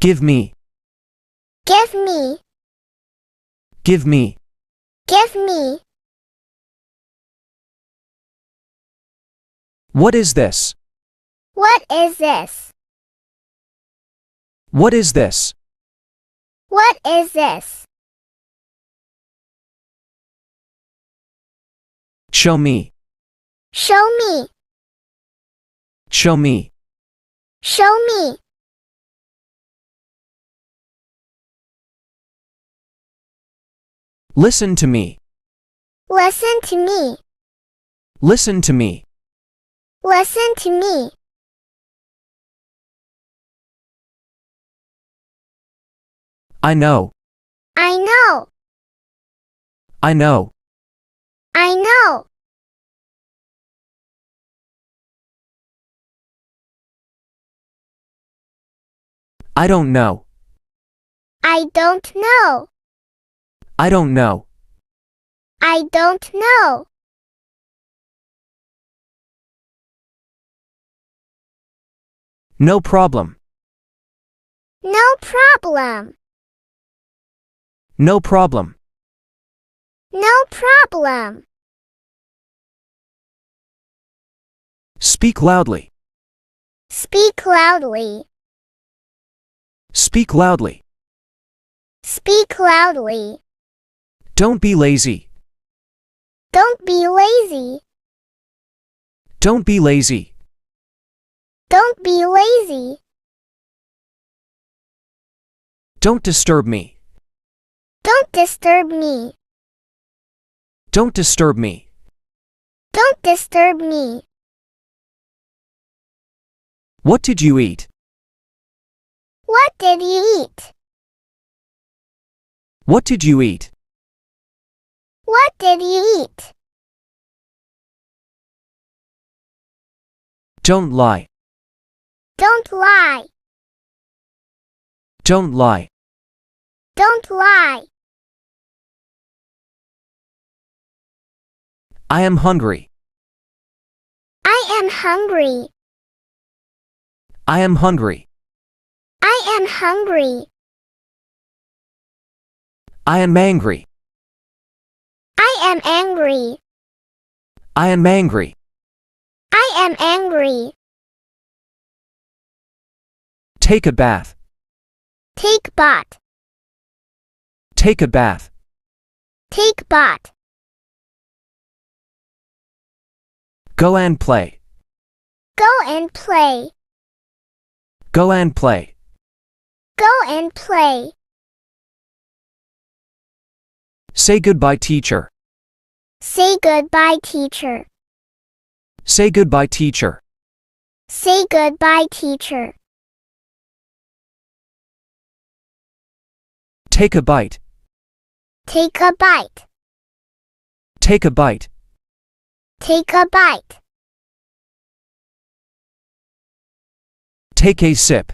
Give me. Give me. Give me. Give me. What is this? What is this? What is this? What is this? Show me. Show me. Show me. Show me. Listen to me. Listen to me. Listen to me. Listen to me. I know. I know. I know. I know. I don't know. I don't know. I don't know. I don't know. No problem. No problem. No problem. No problem. Speak loudly. Speak loudly. Speak loudly. Speak loudly. Don't be lazy. Don't be lazy. Don't be lazy. Don't be lazy. Don't disturb me. Don't disturb me. Don't disturb me. Don't disturb me. What did you eat? What did you eat? What did you eat? What did you eat? Don't lie. Don't lie. Don't lie. Don't lie. I am hungry. I am hungry. I am hungry. I am hungry. I am angry. I am angry. I am angry. I am angry. Take a bath. Take bath. Take a bath. Take bath. Go and play. Go and play. Go and play. Go and play. Say goodbye, teacher. Say goodbye, teacher. Say goodbye, teacher. Say goodbye, teacher. Take a bite. Take a bite. Take a bite. Take a bite. Take a sip.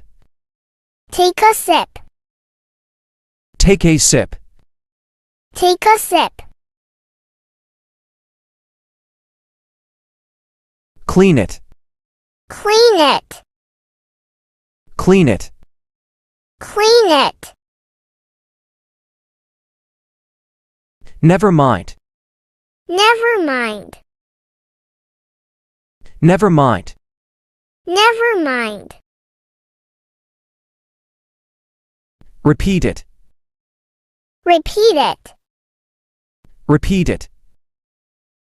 Take a sip. Take a sip. Take a sip. Clean it. Clean it. Clean it. Clean it. Never mind. Never mind. Never mind. Never mind. Repeat it. Repeat it. Repeat it.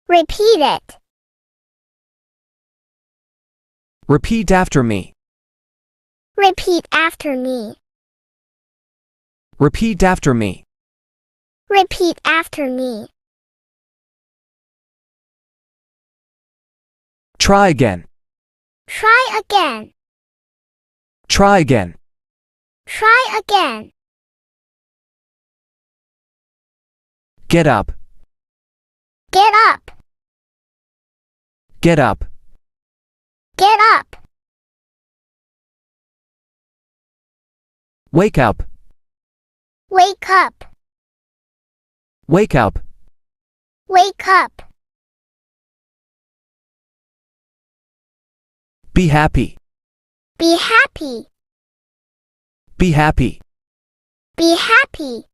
Repeat it. Repeat after me. Repeat after me. Repeat after me. Repeat after me. Try again. Try again. Try again. Try again. Get up. Get up. Get up. Get up. Wake up. Wake up. Wake up. Wake up. Be happy. Be happy. Be happy. Be happy.